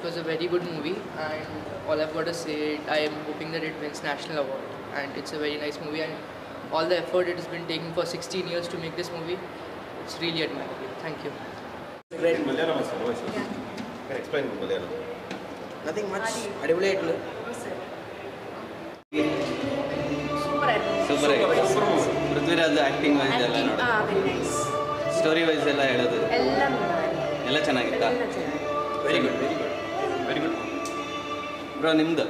It was a very good movie, and all I've got to say, I am hoping that it wins national award. And it's a very nice movie, and all the effort it has been taking for 16 years to make this movie, it's really admirable. Thank you. Great. In Malayalam also, no? Yeah. Can explain in Malayalam? Nothing much. Adivulayittullu. Super. Prithviraj acting wise very nice. Story wise ಎಲ್ಲ ಚೆನ್ನಾಗಿತ್ತಾ? Very good. Bro, nimdu.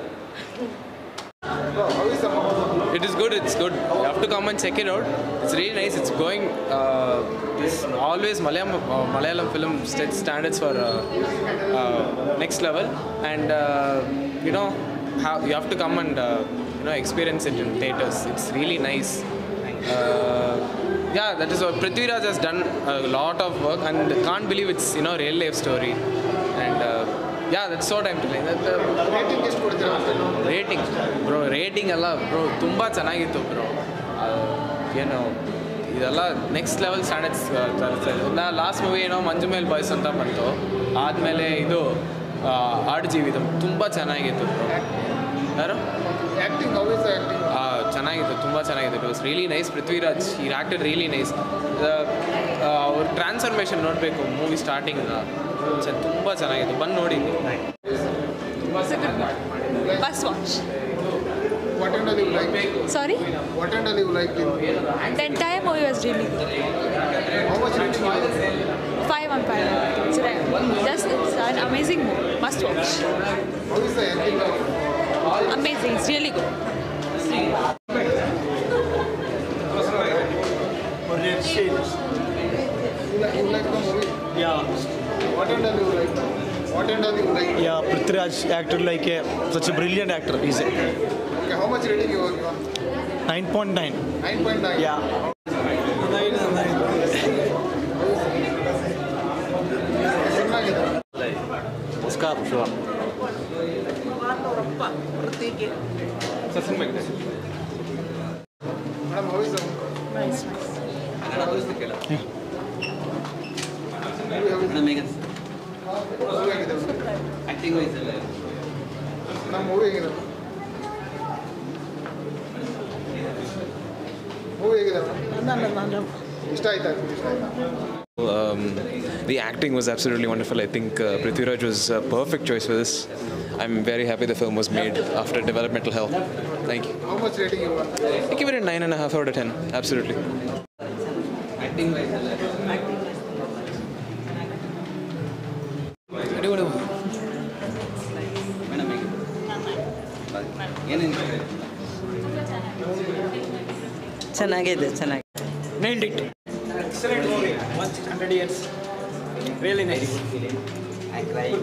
It is good. It's good. You have to come and check it out. It's really nice. It's going. This always Malayalam film sets standards for next level, and you have to come and experience it in theaters. It's really nice. Yeah, that is what Prithviraj has done a lot of work, and can't believe it's real life story, and yeah, that's what I'm telling. Rating, bro. Rating alla, bro. Tumba ಚೆನ್ನಾಗಿತ್ತು, bro. ಇದೆಲ್ಲ next level standards ತರಿಸ್ತಾ last movie Manjummel boys ಅಂತ ಬಂತು. ಆದಮೇಲೆ ಇದು ಆಡುಜೀವಿತಂ ತುಂಬ ಚೆನ್ನಾಗಿತ್ತು. ಯಾರು ಚೆನ್ನಾಗಿತ್ತು, ತುಂಬ ಚೆನ್ನಾಗಿತ್ತು. It was really nice. Prithviraj ಈ ಆ್ಯಕ್ಟೆಡ್ ರಿಯಲಿ ನೈಸ್. ಅವ್ರ ಟ್ರಾನ್ಸ್ಫರ್ಮೇಷನ್ ನೋಡಬೇಕು ಮೂವಿ ಸ್ಟಾರ್ಟಿಂಗ್ ತುಂಬ ಚೆನ್ನಾಗಿತ್ತು. ಬಂದು ನೋಡಿ. First watch. What end you like? Sorry? What end you like? The entire movie was really good. How much rating you like? 5 on 5. It's an amazing movie. Must watch. How is the acting of? Amazing. It's really good. You like the movie? Yeah. What end you like? What end you like? Yeah, Prithviraj acted like such a brilliant actor. He's Okay, how much rating you give? 9.9. 9.9. Yeah. Oscar, sure. Madam, how is the Nice. Acting wise ಎಲ್ಲ ನಮ್ಮ movie ಹೇಗಿದೆ? Movie ಹೇಗಿದೆ? ಇಷ್ಟ ಆಯ್ತಾ? The acting was absolutely wonderful. I think Prithviraj was a perfect choice for this. I'm very happy the film was made after developmental hell. Thank you. How much rating you want? I give it a 9.5 out of 10. Absolutely. Acting wise ಎಲ್ಲ madam ಏನೇನು ಚೆನ್ನಾಗಿದೆ. Nailed it. Excellent movie. Watched 100 years. Really nice. I cried.